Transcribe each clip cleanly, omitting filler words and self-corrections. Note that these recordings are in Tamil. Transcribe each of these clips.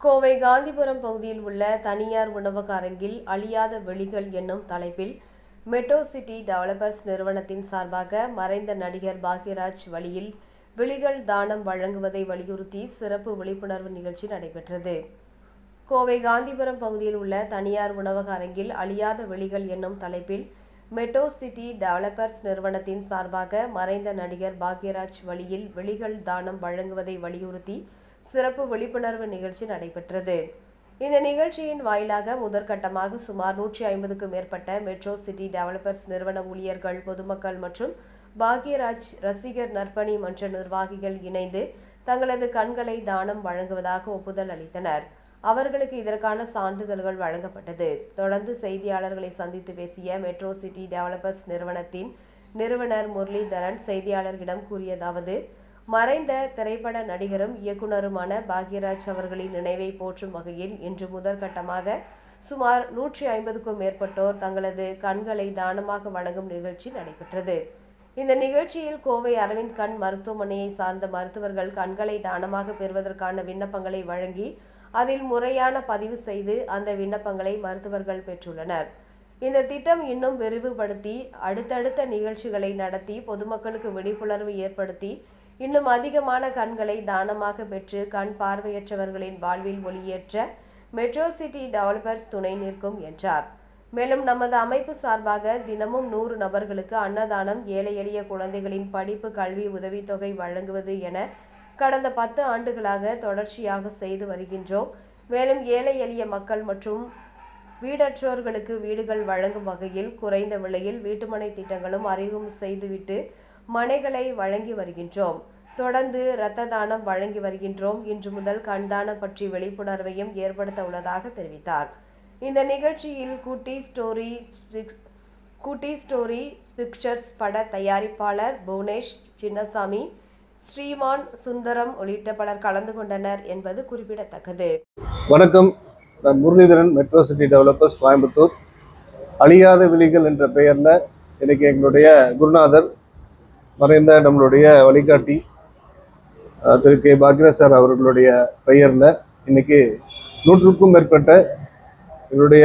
கோவை காந்திபுரம் பகுதியில் உள்ள தனியார் உணவக அரங்கில் அழியாத வெளிகள் என்னும் தலைப்பில் மெட்ரோ சிட்டி டெவலப்பர்ஸ் நிறுவனத்தின் சார்பாக மறைந்த நடிகர் பாக்யராஜ் வழியில் விழிகள் தானம் வழங்குவதை வலியுறுத்தி சிறப்பு விழிப்புணர்வு நிகழ்ச்சி நடைபெற்றது. கோவை காந்திபுரம் பகுதியில் உள்ள தனியார் உணவக அரங்கில் அழியாத வெளிகள் என்னும் தலைப்பில் மெட்ரோ சிட்டி டெவலப்பர்ஸ் நிறுவனத்தின் சார்பாக மறைந்த நடிகர் பாக்யராஜ் வழியில் விழிகள் தானம் வழங்குவதை வலியுறுத்தி சிறப்பு விழிப்புணர்வு நிகழ்ச்சி நடைபெற்றது. இந்த நிகழ்ச்சியின் வாயிலாக முதற்கட்டமாக சுமார் 150க்கும் மேற்பட்ட மெட்ரோ சிட்டி டெவலப்பர்ஸ் நிறுவன ஊழியர்கள், பொதுமக்கள் மற்றும் பாக்யராஜ் ரசிகர் நற்பணி மன்ற நிர்வாகிகள் இணைந்து தங்களது கண்களை தானம் வழங்குவதாக ஒப்புதல் அளித்தனர். அவர்களுக்கு இதற்கான சான்றிதழ்கள் வழங்கப்பட்டது. தொடர்ந்து செய்தியாளர்களை சந்தித்து பேசிய மெட்ரோ சிட்டி டெவலப்பர்ஸ் நிறுவனத்தின் நிறுவனர் முரளிதரன் செய்தியாளர்களிடம் கூறியதாவது: மறைந்த திரைப்பட நடிகரும் இயக்குனருமான பாக்யராஜ் அவர்களின் நினைவை போற்றும் வகையில் இன்று முதற்கட்டமாக சுமார் 150க்கும் மேற்பட்டோர் தங்களது கண்களை தானமாக வழங்கும் நிகழ்ச்சி நடைபெற்றது. இந்த நிகழ்ச்சியில் கோவை அரவிந்த் கண் மருத்துவமனையை சார்ந்த மருத்துவர்கள் கண்களை தானமாக பெறுவதற்கான விண்ணப்பங்களை வழங்கி அதில் முறையான பதிவு செய்து அந்த விண்ணப்பங்களை மருத்துவர்கள் பெற்றுள்ளனர். இந்த திட்டம் இன்னும் விரிவுபடுத்தி அடுத்தடுத்த நிகழ்ச்சிகளை நடத்தி பொதுமக்களுக்கு விழிப்புணர்வு ஏற்படுத்தி இன்னும் அதிகமான கண்களை தானமாக பெற்று கண் பார்வையற்றவர்களின் வாழ்வில் ஒளியேற்ற மெட்ரோ சிட்டி டெவலப்பர்ஸ் துணை நிற்கும் என்றார். மேலும் நமது அமைப்பு சார்பாக தினமும் 100 நபர்களுக்கு அன்னதானம், ஏழை எளிய குழந்தைகளின் படிப்பு கல்வி உதவித்தொகை வழங்குவது என கடந்த 10 ஆண்டுகளாக தொடர்ச்சியாக செய்து வருகின்றோம். மேலும் ஏழை எளிய மக்கள் மற்றும் வீடற்றோர்களுக்கு வீடுகள் வழங்கும் வகையில் குறைந்த விலையில் வீட்டுமனை திட்டங்களும் அறிமுகம் செய்துவிட்டு மனைகளை வழங்கி வருகின்றோம். தொடர்ந்து இரத்த தானம் வழங்கி வருகின்றோம். இன்று முதல் கண்தானம் பற்றி விழிப்புணர்வையும் ஏற்படுத்த உள்ளதாக தெரிவித்தார். இந்த நிகழ்ச்சியில் குட்டி ஸ்டோரி பிக்சர்ஸ் பட தயாரிப்பாளர் புவனேஷ், சின்னசாமி, ஸ்ரீமான், சுந்தரம் உள்ளிட்ட பலர் கலந்து கொண்டனர் என்பது குறிப்பிடத்தக்கது. வணக்கம், நான் Muralidharan, metro city developers, Coimbatore. அழியாத விழிகள் என்ற பெயரில் இன்னைக்கு எங்களுடைய குருநாதர், மறைந்த நம்மளுடைய வழிகாட்டி திரு கே. பாக்யராஜ் சார் அவர்களுடைய பெயரில் இன்னைக்கு 100க்கும் மேற்பட்ட என்னுடைய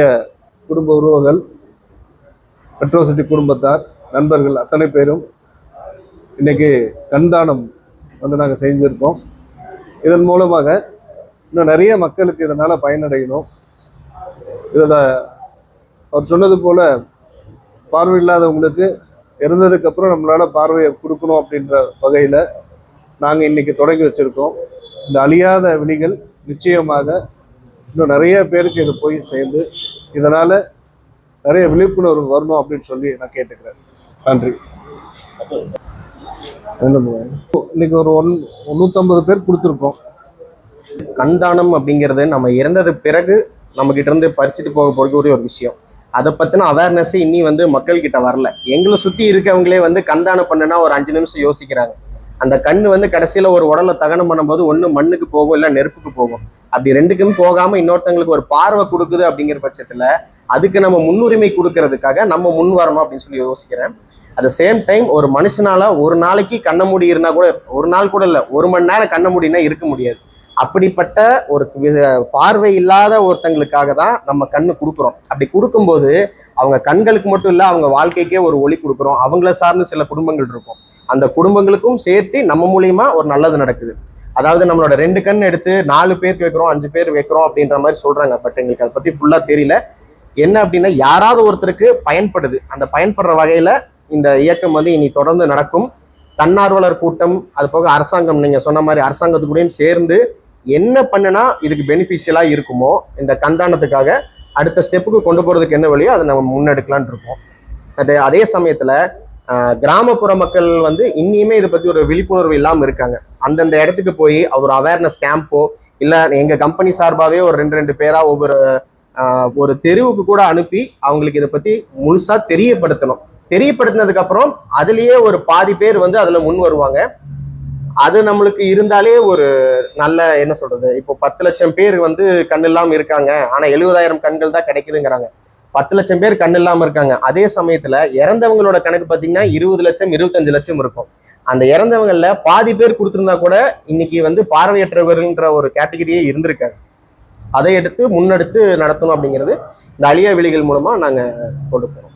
குடும்ப உறவுகள், மெட்ரோ சிட்டி குடும்பத்தார், நண்பர்கள் அத்தனை பேரும் இன்னைக்கு கண்தானம் நாங்கள் செஞ்சுருக்கோம். இதன் மூலமாக இன்னும் நிறைய மக்களுக்கு இதனால் பயனடையணும். இதில் அவர் சொன்னது போல் பார்வை இல்லாதவங்களுக்கு இறந்ததுக்கப்புறம் நம்மளால் பார்வையை கொடுக்கணும் அப்படின்ற வகையில் நாங்கள் இன்றைக்கி தொடங்கி வச்சுருக்கோம். இந்த அழியாத விழிகள் நிச்சயமாக இன்னும் நிறைய பேருக்கு இது போய் சேர்ந்து இதனால் நிறைய விழிப்புணர்வு வரணும் அப்படின்னு சொல்லி நான் கேட்டுக்கிறேன். நன்றி. இன்னைக்கு ஒரு 150 பேர் கொடுத்துருக்கோம். கண்தானம் அப்படிங்கிறது நம்ம இறந்தது பிறகு நம்ம கிட்ட இருந்து பறிச்சுட்டு போக போகக்கூடிய ஒரு விஷயம். அதை பற்றின அவேர்னஸ் இன்னி மக்கள்கிட்ட வரல. எங்களை சுற்றி இருக்கவங்களே கண்தானம் பண்ணுனா ஒரு 5 நிமிஷம் யோசிக்கிறாங்க. அந்த கண்ணு கடைசியில் ஒரு உடலை தகனம் பண்ணும்போது ஒன்று மண்ணுக்கு போகும், இல்லை நெருப்புக்கு போகும். அப்படி ரெண்டுக்கும் போகாமல் இன்னொருத்தங்களுக்கு ஒரு பார்வை கொடுக்குது அப்படிங்கிற பட்சத்தில் அதுக்கு நம்ம முன்னுரிமை கொடுக்கறதுக்காக நம்ம முன் வரணும் அப்படின்னு சொல்லி யோசிக்கிறேன். அட் த சேம் டைம் ஒரு மனுஷனால ஒரு நாளைக்கு கண்ண மூடி இருந்தால் கூட, ஒரு நாள் கூட இல்லை, 1 மணி நேரம் கண்ண மூடினா இருக்க முடியாது. அப்படிப்பட்ட ஒரு பார்வை இல்லாத ஒருத்தங்களுக்காக தான் நம்ம கண்ணு கொடுக்குறோம். அப்படி கொடுக்கும்போது அவங்க கண்களுக்கு மட்டும் இல்லை, அவங்க வாழ்க்கைக்கே ஒரு ஒளி கொடுக்குறோம். அவங்கள சார்ந்து சில குடும்பங்கள் இருக்கும். அந்த குடும்பங்களுக்கும் சேர்த்து நம்ம மூலியமா ஒரு நல்லது நடக்குது. அதாவது நம்மளோட 2 கண் எடுத்து 4 பேருக்கு வைக்கிறோம், 5 பேர் வைக்கிறோம் அப்படின்ற மாதிரி சொல்றாங்க. பட் எங்களுக்கு அதை பத்தி ஃபுல்லா தெரியல. என்ன அப்படின்னா, யாராவது ஒருத்தருக்கு பயன்படுது. அந்த பயன்படுற வகையில இந்த இயக்கம் இனி தொடர்ந்து நடக்கும். தன்னார்வலர் கூட்டம், அது போக அரசாங்கம், நீங்க சொன்ன மாதிரி அரசாங்கத்துக்கூடையும் சேர்ந்து என்ன பண்ணுனா இதுக்கு பெனிஃபிஷியலா இருக்குமோ, இந்த கண்தானத்துக்காக அடுத்த ஸ்டெப்புக்கு கொண்டு போறதுக்கு என்ன வழியோ அதை நம்ம முன்னெடுக்கலான் இருக்கோம். அதே சமயத்துல கிராமப்புற மக்கள் இன்னியுமே இதை பத்தி ஒரு விழிப்புணர்வு இல்லாமல் இருக்காங்க. அந்தந்த இடத்துக்கு போய் ஒரு அவேர்னஸ் கேம்போ, இல்லை எங்க கம்பெனி சார்பாகவே ஒரு 2 பேரா ஒரு தெருவுக்கு கூட அனுப்பி அவங்களுக்கு இதை பத்தி முழுசா தெரியப்படுத்தணும். தெரியப்படுத்தினதுக்கு அப்புறம் அதுலயே ஒரு பாதி பேர் அதுல முன் வருவாங்க. அது நம்மளுக்கு இருந்தாலே ஒரு நல்ல, என்ன சொல்றது, இப்போ 10 லட்சம் பேர் கண் இல்லாம இருக்காங்க, ஆனா 70,000 கண்கள் தான் கிடைக்குதுங்கிறாங்க. 10 லட்சம் பேர் கண் இல்லாம இருக்காங்க. அதே சமயத்துல இறந்தவங்களோட கணக்கு பாத்தீங்கன்னா 20 லட்சம் 25 லட்சம் இருக்கும். அந்த இறந்தவங்கள்ல பாதி பேர் கொடுத்திருந்தா கூட இன்னைக்கு பார்வையற்றவர்கள்ன்ற ஒரு கேட்டகரியே இருந்திருக்காரு. அதை எடுத்து முன்னெடுத்து நடத்தணும் அப்படிங்கிறது இந்த அழியா விழிகள் மூலமாக நாங்கள் கொண்டு போகிறோம்.